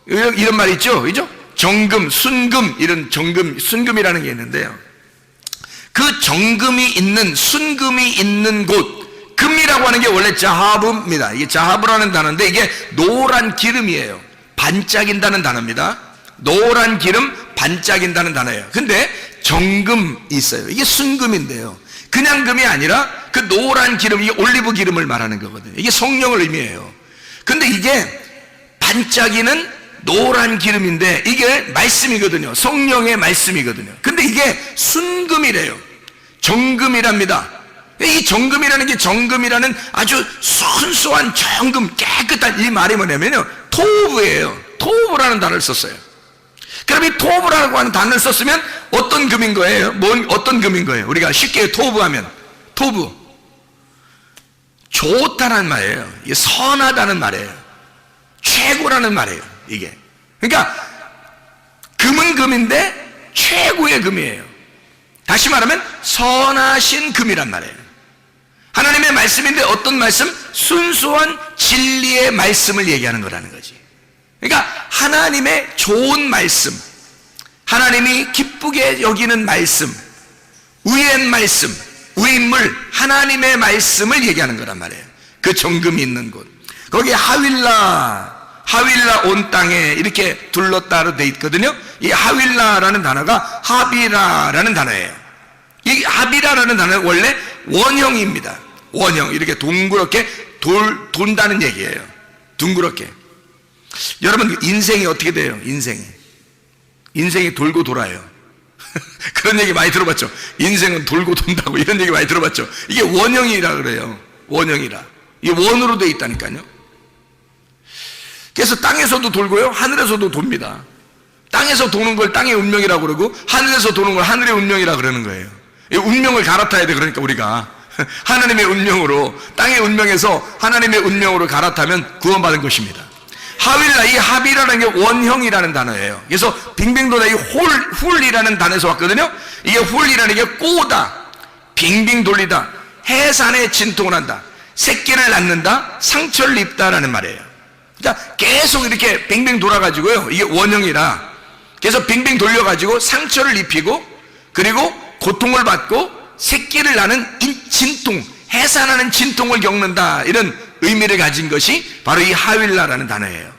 이런 말 있죠? 그죠? 정금, 순금, 이런 정금, 순금이라는 게 있는데요. 그 정금이 있는, 순금이 있는 곳, 금이라고 하는 게 원래 자하브입니다. 이게 자하브라는 단어인데, 이게 노란 기름이에요. 반짝인다는 단어입니다. 노란 기름, 반짝인다는 단어예요. 근데 정금이 있어요. 이게 순금인데요. 그냥 금이 아니라 그 노란 기름, 이게 올리브 기름을 말하는 거거든요. 이게 성령을 의미해요. 근데 이게 반짝이는 노란 기름인데 이게 말씀이거든요. 성령의 말씀이거든요. 근데 이게 순금이래요. 정금이랍니다. 이 정금이라는 게, 정금이라는 아주 순수한 정금, 깨끗한, 이 말이 뭐냐면요, 토브예요. 토브라는 단어를 썼어요. 그럼 이 토브라고 하는 단어를 썼으면 어떤 금인 거예요? 어떤 금인 거예요? 우리가 쉽게 토브하면, 토브, 좋다는 말이에요. 이게 선하다는 말이에요. 최고라는 말이에요. 이게. 그러니까 금은 금인데 최고의 금이에요. 다시 말하면 선하신 금이란 말이에요. 하나님의 말씀인데 어떤 말씀? 순수한 진리의 말씀을 얘기하는 거라는 거지. 그러니까 하나님의 좋은 말씀, 하나님이 기쁘게 여기는 말씀, 의의 말씀, 의인물, 하나님의 말씀을 얘기하는 거란 말이에요. 그 정금이 있는 곳. 거기에 하윌라 온 땅에 이렇게 둘렀다로 돼 있거든요. 이 하윌라라는 단어가 하비라라는 단어예요. 이 하비라라는 단어는 원래 원형입니다. 원형, 이렇게 동그랗게 돈다는 얘기예요. 둥그렇게. 여러분, 인생이 어떻게 돼요? 인생이 돌고 돌아요. 그런 얘기 많이 들어봤죠. 인생은 돌고 돈다고, 이런 얘기 많이 들어봤죠. 이게 원형이라 그래요. 원형이라. 이게 원으로 돼 있다니까요. 그래서 땅에서도 돌고요, 하늘에서도 돕니다. 땅에서 도는 걸 땅의 운명이라고 그러고, 하늘에서 도는 걸 하늘의 운명이라고 그러는 거예요. 이 운명을 갈아타야 돼. 그러니까 우리가 하나님의 운명으로, 땅의 운명에서 하나님의 운명으로 갈아타면 구원받은 것입니다. 하윌라, 이 하비라는 게 원형이라는 단어예요. 그래서 빙빙 돌다, 이 훌이라는 단어에서 왔거든요. 이게 훌이라는 게 꼬다, 빙빙 돌리다, 해산에 진통을 한다, 새끼를 낳는다, 상처를 입다라는 말이에요. 그러니까 계속 이렇게 빙빙 돌아가지고요, 이게 원형이라, 그래서 빙빙 돌려가지고 상처를 입히고, 그리고 고통을 받고 새끼를 낳는 진통, 해산하는 진통을 겪는다, 이런 의미를 가진 것이 바로 이 하윌라라는 단어예요.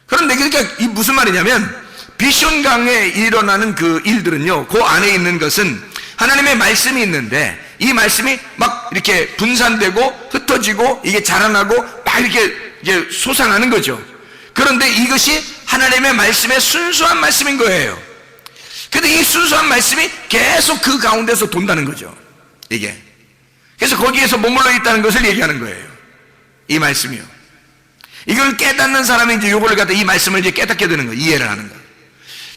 그런데 그러니까 이 무슨 말이냐면 비숑강에 일어나는 그 일들은요, 그 안에 있는 것은 하나님의 말씀이 있는데 이 말씀이 막 이렇게 분산되고 흩어지고 이게 자라나고 막 이렇게 이제 솟아나는 거죠. 그런데 이것이 하나님의 말씀의 순수한 말씀인 거예요. 근데 이 순수한 말씀이 계속 그 가운데서 돈다는 거죠. 이게. 그래서 거기에서 머물러 있다는 것을 얘기하는 거예요. 이 말씀이요. 이걸 깨닫는 사람이 이제 요걸 갖다 이 말씀을 이제 깨닫게 되는 거예요. 이해를 하는 거예요.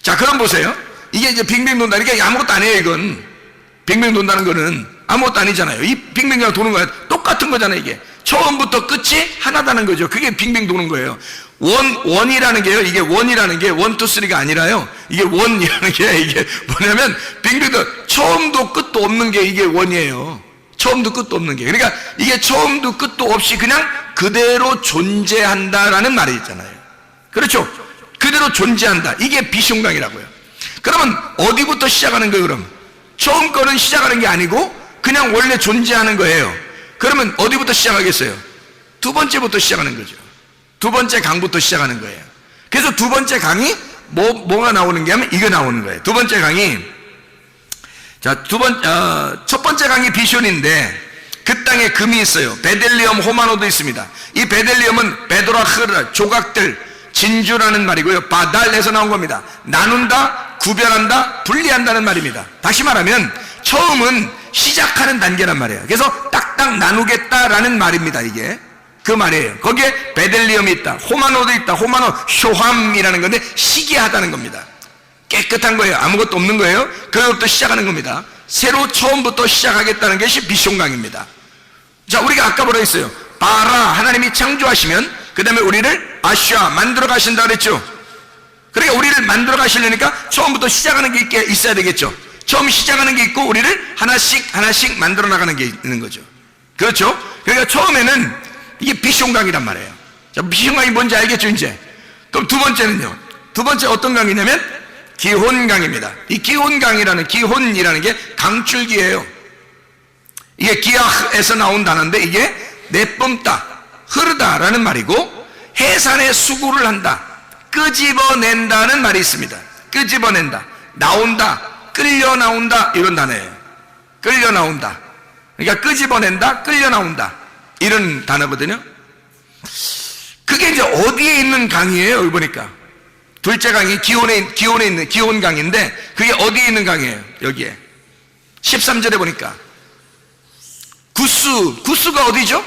자, 그럼 보세요. 이게 이제 빙빙 돈다니까 이게 아무것도 아니에요, 이건. 빙빙 돈다는 거는 아무것도 아니잖아요. 이 빙빙이 도는 거야. 똑같은 거잖아요, 이게. 처음부터 끝이 하나다는 거죠. 그게 빙빙 도는 거예요. 원이라는 게요, 이게 원이라는 게 1, 2, 3가 아니라요. 이게 원이라는 게 이게 뭐냐면 빙빙도 처음도 끝도 없는 게 이게 원이에요. 처음도 끝도 없는 게. 그러니까 이게 처음도 끝도 없이 그냥 그대로 존재한다라는 말이 있잖아요. 그렇죠? 그대로 존재한다. 이게 비숑강이라고요. 그러면 어디부터 시작하는 거예요, 그럼? 처음 거는 시작하는 게 아니고 그냥 원래 존재하는 거예요. 그러면 어디부터 시작하겠어요? 두 번째부터 시작하는 거죠. 두 번째 강부터 시작하는 거예요. 그래서 두 번째 강이 뭐가 나오는 게 하면 이거 나오는 거예요. 두 번째 강이, 자, 첫 번째 강이 비숑인데 그 땅에 금이 있어요. 베델리엄, 호마노도 있습니다. 이 베델리엄은 베도라흐라, 조각들, 진주라는 말이고요. 바달에서 나온 겁니다. 나눈다, 구별한다, 분리한다는 말입니다. 다시 말하면 처음은 시작하는 단계란 말이에요. 그래서 딱딱 나누겠다라는 말입니다. 이게 그 말이에요. 거기에 베델리엄이 있다, 호마노도 있다. 호마노, 쇼함이라는 건데 시기하다는 겁니다. 깨끗한 거예요. 아무것도 없는 거예요. 그것부터 시작하는 겁니다. 새로 처음부터 시작하겠다는 것이 비숑강입니다. 자, 우리가 아까 뭐라 했어요? 바라, 하나님이 창조하시면 그 다음에 우리를 아슈아, 만들어 가신다 그랬죠. 그러니까 우리를 만들어 가시려니까 처음부터 시작하는 게 있어야 되겠죠. 처음 시작하는 게 있고 우리를 하나씩 만들어 나가는 게 있는 거죠. 그렇죠? 그러니까 처음에는 이게 비숑강이란 말이에요. 자, 비숑강이 뭔지 알겠죠, 이제? 그럼 두 번째는요. 두 번째 어떤 강이냐면 기혼강입니다. 이 기혼이라는 게 강줄기예요. 이게 기아흐에서 나온 단어인데 이게 내뿜다, 흐르다라는 말이고 해산에 수구를 한다, 끄집어낸다는 말이 있습니다. 끄집어낸다, 나온다, 끌려 나온다, 이런 단어예요. 끌려 나온다. 그러니까 끄집어낸다, 끌려 나온다, 이런 단어거든요. 그게 이제 어디에 있는 강이에요? 여기 보니까 둘째 강이 기온에 있는 기온강인데 그게 어디에 있는 강이에요? 여기에 13절에 보니까 구스가 어디죠?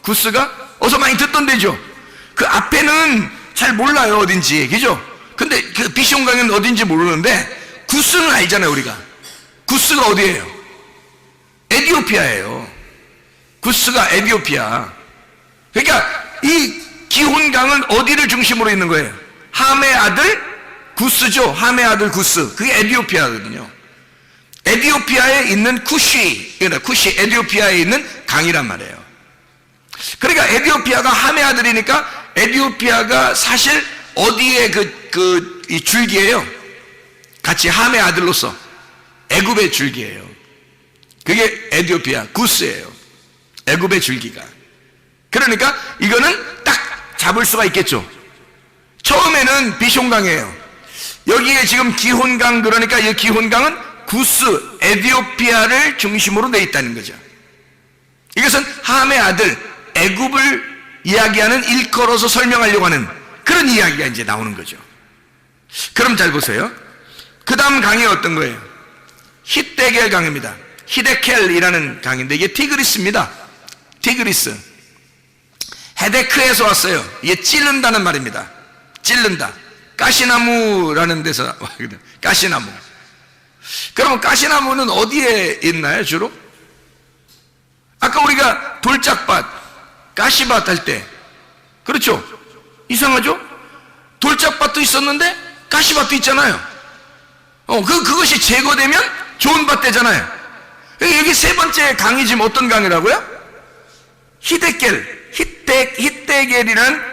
구스가 어서 많이 듣던 데죠. 그 앞에는 잘 몰라요, 어딘지. 그죠? 근데 그 비숑강은 어딘지 모르는데 구스는 알잖아요, 우리가. 구스가 어디예요? 에티오피아예요. 구스가 에티오피아. 그러니까 이 기혼강은 어디를 중심으로 있는 거예요? 함의 아들 구스죠. 함의 아들 구스. 그게 에티오피아거든요. 에티오피아에 있는 쿠시, 에티오피아에 있는 강이란 말이에요. 그러니까 에티오피아가 함의 아들이니까 에티오피아가 사실 어디에 이 줄기예요? 같이 함의 아들로서 애굽의 줄기예요. 그게 에티오피아 구스예요. 애굽의 줄기가. 그러니까 이거는 딱 잡을 수가 있겠죠. 처음에는 비숑강이에요. 여기에 지금 기혼강, 그러니까 이 기혼강은 구스, 에티오피아를 중심으로 돼 있다는 거죠. 이것은 함의 아들 애굽을 이야기하는 일컬어서 설명하려고 하는 그런 이야기가 이제 나오는 거죠. 그럼 잘 보세요. 그 다음 강이 어떤 거예요? 히데겔 강입니다. 히데켈이라는 강인데 이게 티그리스입니다. 티그리스. 헤데크에서 왔어요. 이게 찌른다는 말입니다. 찌른다. 가시나무라는 데서 왔거든요. 가시나무. 그러면 가시나무는 어디에 있나요, 주로? 아까 우리가 돌짝밭, 가시밭 할 때, 그렇죠? 이상하죠? 돌짝밭도 있었는데 가시밭도 있잖아요. 그것이 제거되면 좋은 밭 되잖아요. 여기 세 번째 강이 지금 어떤 강이라고요?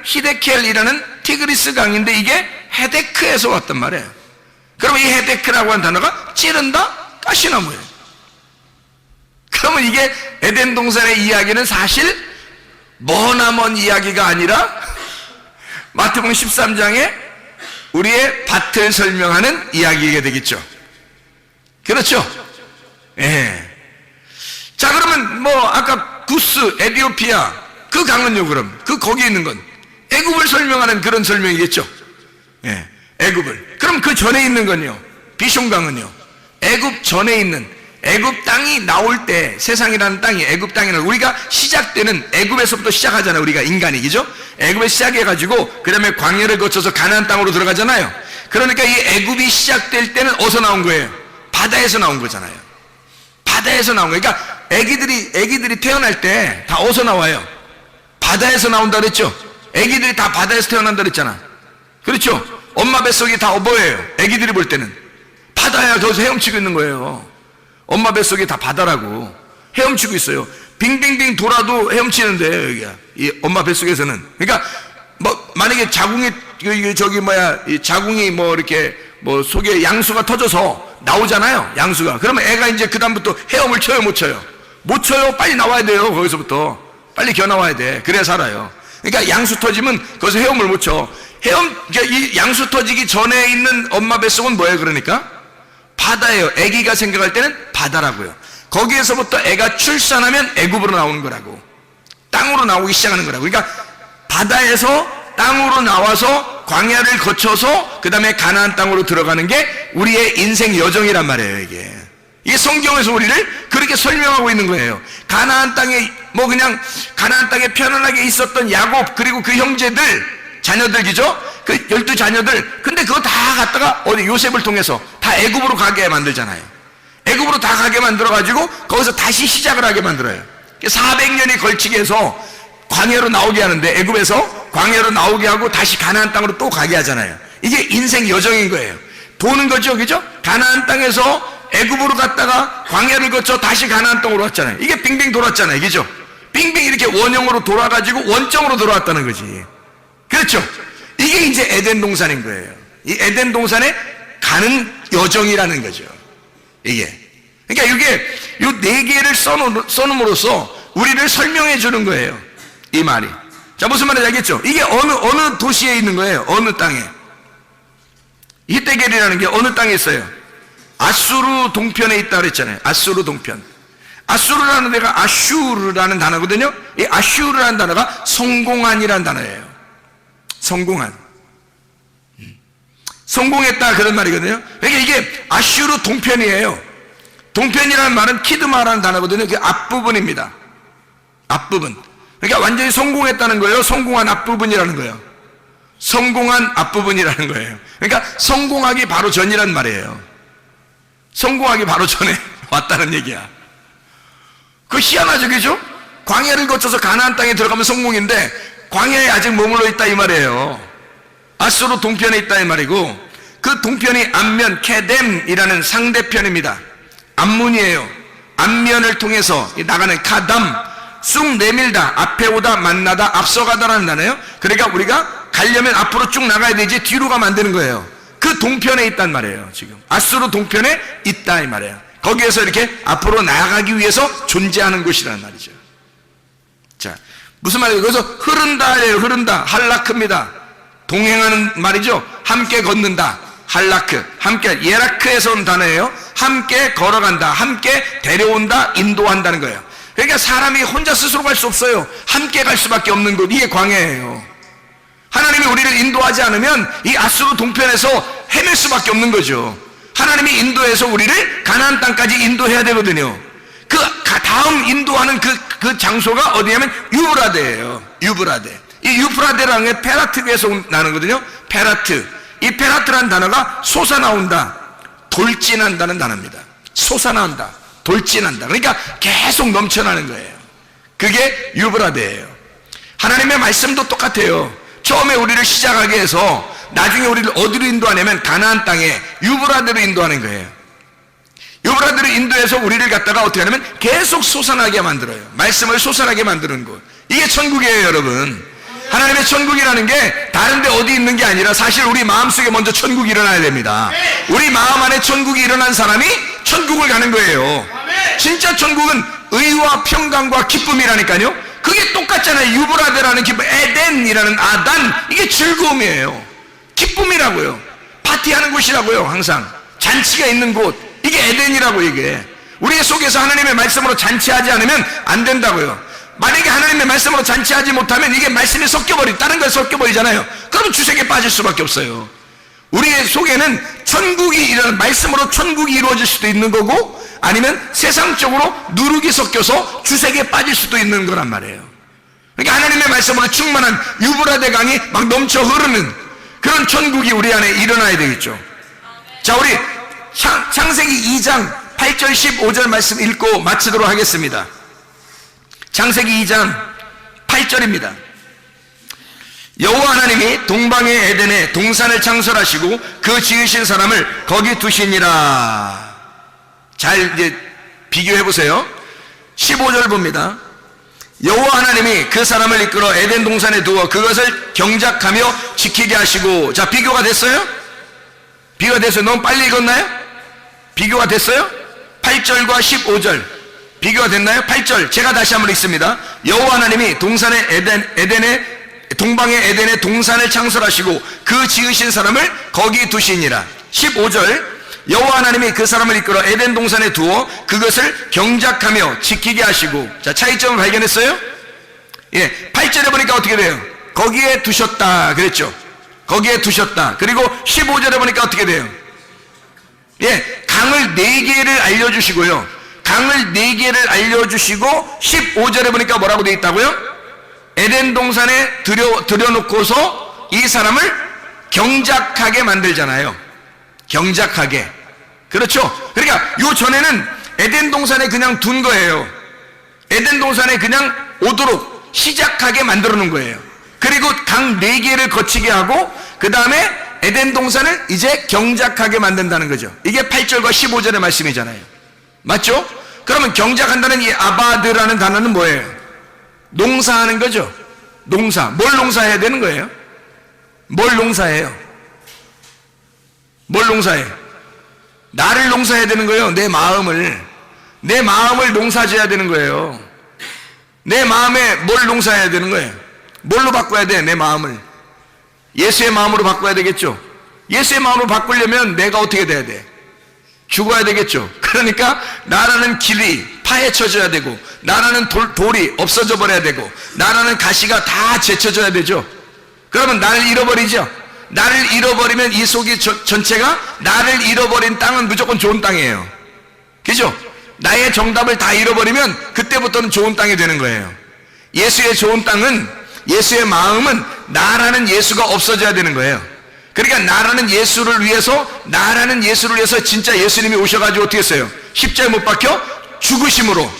히데켈이라는 티그리스 강인데 이게 헤데크에서 왔단 말이에요. 그러면 이 헤데크라고 하는 단어가 찌른다, 가시나무예요. 그러면 이게 에덴 동산의 이야기는 사실 머나먼 이야기가 아니라 마태복음 13장에 우리의 밭을 설명하는 이야기가 되겠죠. 그렇죠? 예. 자, 그러면 아까 구스, 에디오피아 그 강은요, 그럼 거기에 있는 건 애굽을 설명하는 그런 설명이겠죠. 예. 애굽을. 그럼 그 전에 있는 건요, 비숑강은요, 애굽 전에 있는 애굽 땅이 나올 때, 세상이라는 땅이 애굽 땅이라는, 우리가 시작되는 애굽에서부터 시작하잖아요. 우리가 인간이, 그죠? 애굽에 시작해가지고 그 다음에 광야를 거쳐서 가나안 땅으로 들어가잖아요. 그러니까 이 애굽이 시작될 때는 어디서 나온 거예요? 바다에서 나온 거잖아요. 바다에서 나온 거예요. 그러니까 애기들이 태어날 때 다 어디서 나와요? 바다에서 나온다 그랬죠? 애기들이 다 바다에서 태어난다 그랬잖아. 그렇죠? 엄마 뱃속이 다 뭐예요? 애기들이 볼 때는 바다야. 거기서 헤엄치고 있는 거예요. 엄마 뱃속이 다 바다라고 헤엄치고 있어요. 빙빙빙 돌아도 헤엄치는데, 여기가 이 엄마 뱃속에서는. 그러니까 만약에 자궁이 이 자궁이 이렇게 속에 양수가 터져서 나오잖아요. 양수가. 그러면 애가 이제 그다음부터 헤엄을 쳐요, 못 쳐요? 못 쳐요. 빨리 나와야 돼요. 거기서부터 빨리 겨 나와야 돼. 그래야 살아요. 그러니까 양수 터지면 거기서 헤엄을 못 쳐. 그러니까 이 양수 터지기 전에 있는 엄마 뱃속은 뭐예요? 그러니까 바다예요. 아기가 생각할 때는 바다라고요. 거기에서부터 애가 출산하면 애굽으로 나오는 거라고, 땅으로 나오기 시작하는 거라고. 그러니까 바다에서 땅으로 나와서 광야를 거쳐서 그 다음에 가나안 땅으로 들어가는 게 우리의 인생 여정이란 말이에요. 이게 성경에서 우리를 그렇게 설명하고 있는 거예요. 가나안 땅에 그냥 가나안 땅에 편안하게 있었던 야곱, 그리고 그 형제들, 자녀들이죠? 그 12자녀들. 근데 그거 다 갖다가 어디 요셉을 통해서 다 애굽으로 가게 만들잖아요. 애굽으로 다 가게 만들어가지고 거기서 다시 시작을 하게 만들어요. 400년이 걸치게 해서 광야로 나오게 하는데, 애굽에서 광야로 나오게 하고 다시 가나안 땅으로 또 가게 하잖아요. 이게 인생 여정인 거예요. 도는 거죠, 그죠? 가나안 땅에서 애굽으로 갔다가 광야를 거쳐 다시 가나안 땅으로 왔잖아요. 이게 빙빙 돌았잖아요, 그죠? 빙빙 이렇게 원형으로 돌아가지고 원점으로 돌아왔다는 거지. 그렇죠? 이게 이제 에덴 동산인 거예요. 이 에덴 동산에 가는 여정이라는 거죠. 그러니까 이게 요 4개를 써놓음으로써 우리를 설명해 주는 거예요, 이 말이. 자, 무슨 말인지 알겠죠? 이게 어느 도시에 있는 거예요? 어느 땅에? 히데겔이라는 게 어느 땅에 있어요? 아수르 동편에 있다 그랬잖아요. 아수르 동편. 아수르라는 데가 아슈르라는 단어거든요. 이 아슈르라는 단어가 성공한이라는 단어예요. 성공한. 성공했다, 그런 말이거든요. 그러니까 이게 아슈르 동편이에요. 동편이라는 말은 키드마라는 단어거든요. 그 앞부분입니다. 앞부분. 그러니까 완전히 성공했다는 거예요. 성공한 앞부분이라는 거예요. 성공한 앞부분이라는 거예요. 그러니까 성공하기 바로 전이란 말이에요. 성공하기 바로 전에 왔다는 얘기야. 그 희한하죠, 그죠? 광야를 거쳐서 가나안 땅에 들어가면 성공인데 광야에 아직 머물러 있다 이 말이에요. 아수르 동편에 있다 이 말이고, 그 동편이 앞면 케뎀이라는 상대편입니다. 앞문이에요. 앞면을 통해서 나가는 카담, 쑥 내밀다, 앞에 오다, 만나다, 앞서가다라는 단어예요. 그러니까 우리가 가려면 앞으로 쭉 나가야 되지 뒤로 가면 안 되는 거예요. 그 동편에 있단 말이에요. 지금 아수르 동편에 있다 이 말이에요. 거기에서 이렇게 앞으로 나아가기 위해서 존재하는 곳이라는 말이죠. 자, 무슨 말이에요? 그래서 흐른다예요. 흐른다, 할라크입니다. 동행하는 말이죠. 함께 걷는다, 할라크. 함께, 예라크에서 온 단어예요. 함께 걸어간다, 함께 데려온다, 인도한다는 거예요. 그러니까 사람이 혼자 스스로 갈 수 없어요. 함께 갈 수밖에 없는 곳, 이게 광야예요. 하나님이 우리를 인도하지 않으면 이 아수르 동편에서 헤맬 수밖에 없는 거죠. 하나님이 인도해서 우리를 가나안 땅까지 인도해야 되거든요. 그 다음 인도하는 그 장소가 어디냐면 유브라데예요. 유브라데. 이 유프라데라는 게 페라트에서 나는 거거든요. 페라트. 이 페라트라는 단어가 솟아나온다, 돌진한다는 단어입니다. 솟아나온다, 돌진한다. 그러니까 계속 넘쳐나는 거예요. 그게 유브라데예요. 하나님의 말씀도 똑같아요. 처음에 우리를 시작하게 해서 나중에 우리를 어디로 인도하냐면 가나안 땅에 유브라데로 인도하는 거예요. 유브라데로 인도해서 우리를 갖다가 어떻게 하냐면 계속 솟아나게 만들어요. 말씀을 솟아나게 만드는 곳. 이게 천국이에요, 여러분. 하나님의 천국이라는 게 다른 데 어디 있는 게 아니라 사실 우리 마음속에 먼저 천국이 일어나야 됩니다. 우리 마음 안에 천국이 일어난 사람이 천국을 가는 거예요. 진짜 천국은 의와 평강과 기쁨이라니까요. 그 그게 똑같잖아요. 유브라데라는 기쁨, 에덴이라는 아단, 이게 즐거움이에요. 기쁨이라고요. 파티하는 곳이라고요. 항상 잔치가 있는 곳, 이게 에덴이라고. 이게 우리 속에서 하나님의 말씀으로 잔치하지 않으면 안 된다고요. 만약에 하나님의 말씀으로 잔치하지 못하면 이게 말씀이 다른 걸 섞여버리잖아요. 그러면 주색에 빠질 수밖에 없어요. 우리의 속에는 말씀으로 천국이 이루어질 수도 있는 거고, 아니면 세상적으로 누룩이 섞여서 주색에 빠질 수도 있는 거란 말이에요. 그러니까 하나님의 말씀으로 충만한 유브라데 강이 막 넘쳐 흐르는 그런 천국이 우리 안에 일어나야 되겠죠. 자, 우리 창세기 2장 8절 15절 말씀 읽고 마치도록 하겠습니다. 창세기 2장 8절입니다. 여호와 하나님이 동방의 에덴에 동산을 창설하시고 그 지으신 사람을 거기 두시니라. 잘 이제 비교해 보세요. 15절 봅니다. 여호와 하나님이 그 사람을 이끌어 에덴 동산에 두어 그것을 경작하며 지키게 하시고. 자, 비교가 됐어요? 비교가 됐어요? 너무 빨리 읽었나요? 비교가 됐어요? 8절과 15절 비교가 됐나요? 8절 제가 다시 한번 읽습니다. 여호와 하나님이 동방의 에덴에 동산을 창설하시고 그 지으신 사람을 거기 두시니라. 15절 여호와 하나님이 그 사람을 이끌어 에덴 동산에 두어 그것을 경작하며 지키게 하시고. 자, 차이점을 발견했어요? 예, 8절에 보니까 어떻게 돼요? 거기에 두셨다 그랬죠. 거기에 두셨다. 그리고 15절에 보니까 어떻게 돼요? 예, 강을 4개를 알려주시고요. 강을 4개를 알려주시고 15절에 보니까 뭐라고 되어 있다고요? 에덴 동산에 들여놓고서 이 사람을 경작하게 만들잖아요. 경작하게. 그렇죠? 그러니까 요 전에는 에덴 동산에 그냥 둔 거예요. 에덴 동산에 그냥 오도록 시작하게 만들어 놓은 거예요. 그리고 강 4개를 거치게 하고 그 다음에 에덴 동산을 이제 경작하게 만든다는 거죠. 이게 8절과 15절의 말씀이잖아요. 맞죠? 그러면 경작한다는 이 아바드라는 단어는 뭐예요? 농사하는 거죠. 농사. 뭘 농사해야 되는 거예요? 뭘 농사해요? 뭘 농사해요? 나를 농사해야 되는 거예요. 내 마음을 농사지어야 되는 거예요. 내 마음에 뭘 농사해야 되는 거예요? 뭘로 바꿔야 돼? 내 마음을 예수의 마음으로 바꿔야 되겠죠. 예수의 마음으로 바꾸려면 내가 어떻게 돼야 돼? 죽어야 되겠죠. 그러니까 나라는 길이 파헤쳐져야 되고, 나라는 돌이 없어져 버려야 되고, 나라는 가시가 다 제쳐져야 되죠. 그러면 나를 잃어버리죠. 나를 잃어버리면 이 속이 전체가, 나를 잃어버린 땅은 무조건 좋은 땅이에요. 그죠? 나의 정답을 다 잃어버리면 그때부터는 좋은 땅이 되는 거예요. 예수의 좋은 땅은, 예수의 마음은 나라는 예수가 없어져야 되는 거예요. 그러니까 나라는 예수를 위해서 진짜 예수님이 오셔가지고 어떻게 했어요? 십자가에 못 박혀 죽으심으로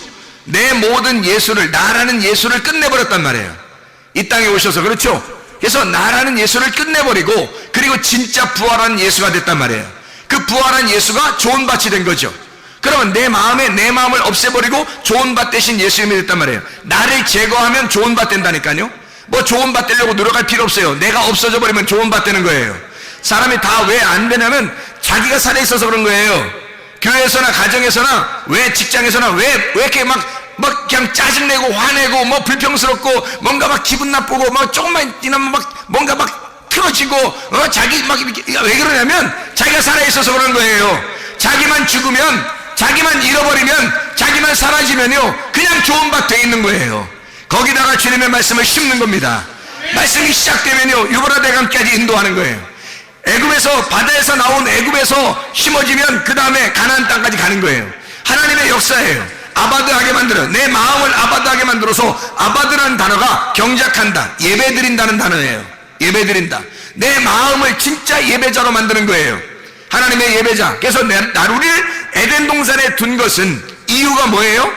내 모든 나라는 예수를 끝내버렸단 말이에요. 이 땅에 오셔서. 그렇죠? 그래서 나라는 예수를 끝내버리고, 그리고 진짜 부활한 예수가 됐단 말이에요. 그 부활한 예수가 좋은 밭이 된 거죠. 그러면 내 마음을 없애버리고 좋은 밭 대신 예수님이 됐단 말이에요. 나를 제거하면 좋은 밭 된다니까요. 뭐 좋은 밭 되려고 노력할 필요 없어요. 내가 없어져 버리면 좋은 밭 되는 거예요. 사람이 다 왜 안 되냐면 자기가 살아있어서 그런 거예요. 교회에서나 가정에서나 왜 직장에서나 왜 이렇게 막 그냥 짜증내고 화내고 뭐 불평스럽고 뭔가 막 기분 나쁘고 막 조금만 지나면 막 뭔가 막 틀어지고 자기 막 이렇게 왜 그러냐면 자기가 살아있어서 그런 거예요. 자기만 죽으면, 자기만 잃어버리면, 자기만 사라지면요 그냥 좋은 밭 돼 있는 거예요. 거기다가 주님의 말씀을 심는 겁니다. 말씀이 시작되면요 유브라데강까지 인도하는 거예요. 애굽에서, 바다에서 나온 애굽에서 심어지면 그 다음에 가나안 땅까지 가는 거예요. 하나님의 역사예요. 아바드하게 만들어, 내 마음을 아바드하게 만들어서, 아바드라는 단어가 경작한다, 예배드린다는 단어예요. 예배드린다. 내 마음을 진짜 예배자로 만드는 거예요. 하나님의 예배자. 그래서 우리를 에덴 동산에 둔 것은 이유가 뭐예요?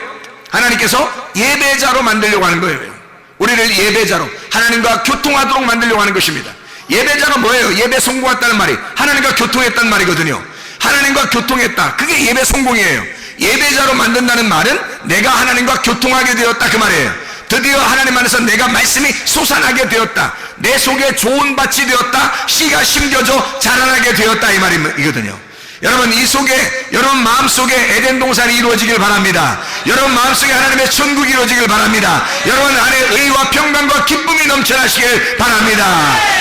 하나님께서 예배자로 만들려고 하는 거예요. 우리를 예배자로, 하나님과 교통하도록 만들려고 하는 것입니다. 예배자가 뭐예요? 예배 성공했다는 말이 하나님과 교통했다는 말이거든요. 하나님과 교통했다, 그게 예배 성공이에요. 예배자로 만든다는 말은 내가 하나님과 교통하게 되었다, 그 말이에요. 드디어 하나님 안에서 내가 말씀이 솟아나게 되었다, 내 속에 좋은 밭이 되었다, 씨가 심겨져 자라나게 되었다, 이 말이거든요. 여러분, 이 속에, 여러분 마음속에 에덴 동산이 이루어지길 바랍니다. 여러분 마음속에 하나님의 천국이 이루어지길 바랍니다. 여러분 안에 의와 평강과 기쁨이 넘쳐나시길 바랍니다.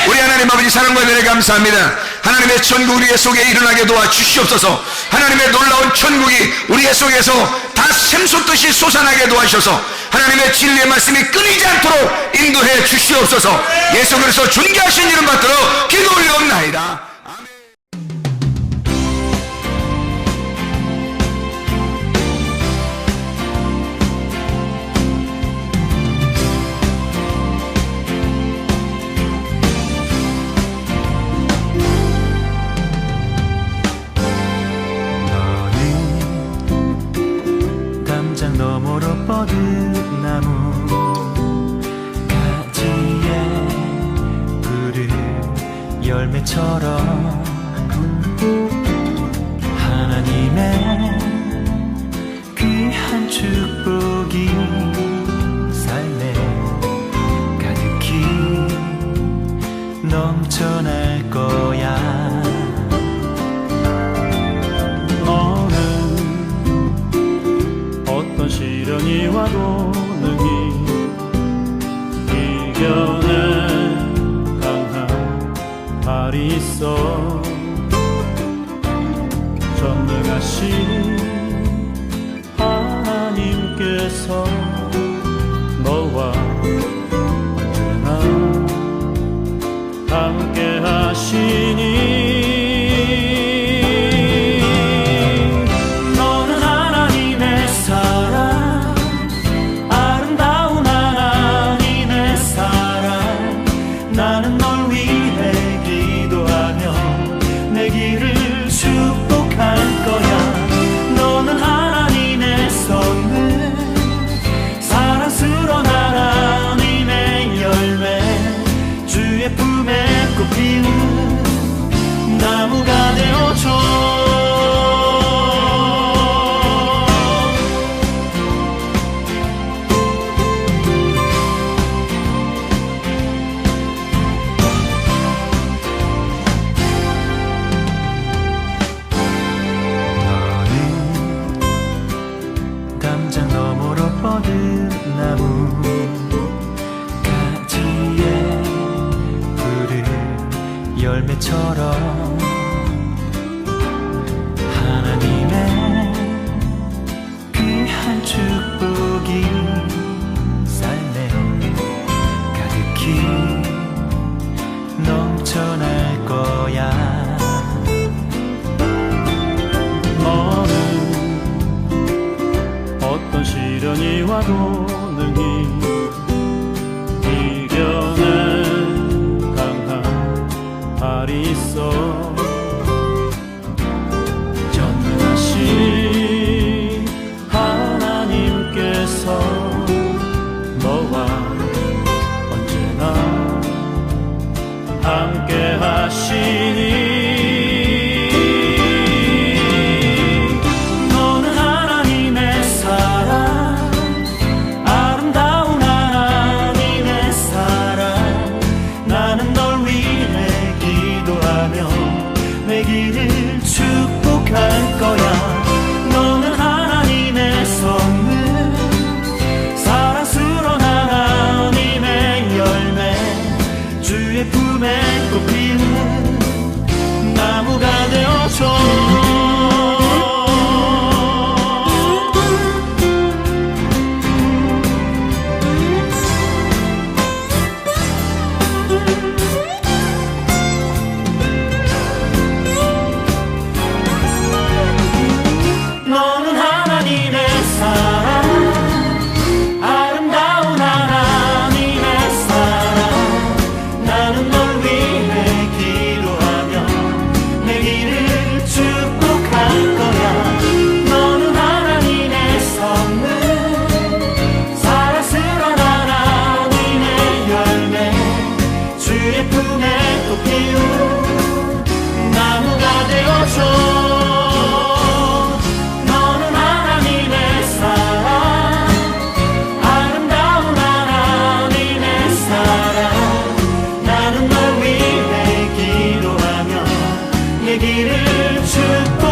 우리 하나님 아버지 사랑과 은혜를 감사합니다. 하나님의 천국 우리의 속에 일어나게 도와주시옵소서. 하나님의 놀라운 천국이 우리의 속에서 다 샘솟듯이 솟아나게 도와주셔서 하나님의 진리의 말씀이 끊이지 않도록 인도해 주시옵소서. 예수 그리스도 존귀하신 이름 받들어 기도 올려옵나이다. 너머로 뻗은 나무 가지에 푸른 열매처럼 하나님의 귀한 축복이 삶에 가득히 넘쳐날 거야. 시련이 와도 능히 이겨낼 강한 발이 있어. 전능하신 하나님께서 너와 언제나 함께 하시니 나무가 되어줘. 너는 담장 너머로 뻗은 나무 가지에 푸른 열매처럼 하나님의 귀한 축복이 삶에 가득히 넘쳐날 거야. 너는 어떤 시련이 와도 능히 이겨낼 강한 발이 있어. 전능하신 하나님께서 너와 언제나 함께 하시니 너는 하나님의 사랑, 아름다운 하나님의 사랑. 나는 널 위해 기도하며 내 길을 축복할 거야. 너는 하나님의 선물, 사랑스러운 하나님의 열매, 주의 품에 꽃피는 나무가 되어줘. 너는 하나님의 사랑, 아름다운 하나님의 사랑. 나는 널 위해 기도하며 내 길을 축복할 거야. 너는 하나님의 선물, 사랑스러운 하나님의 열매, 주의 품에 꽃피운 나무가 되어줘. 길을 축복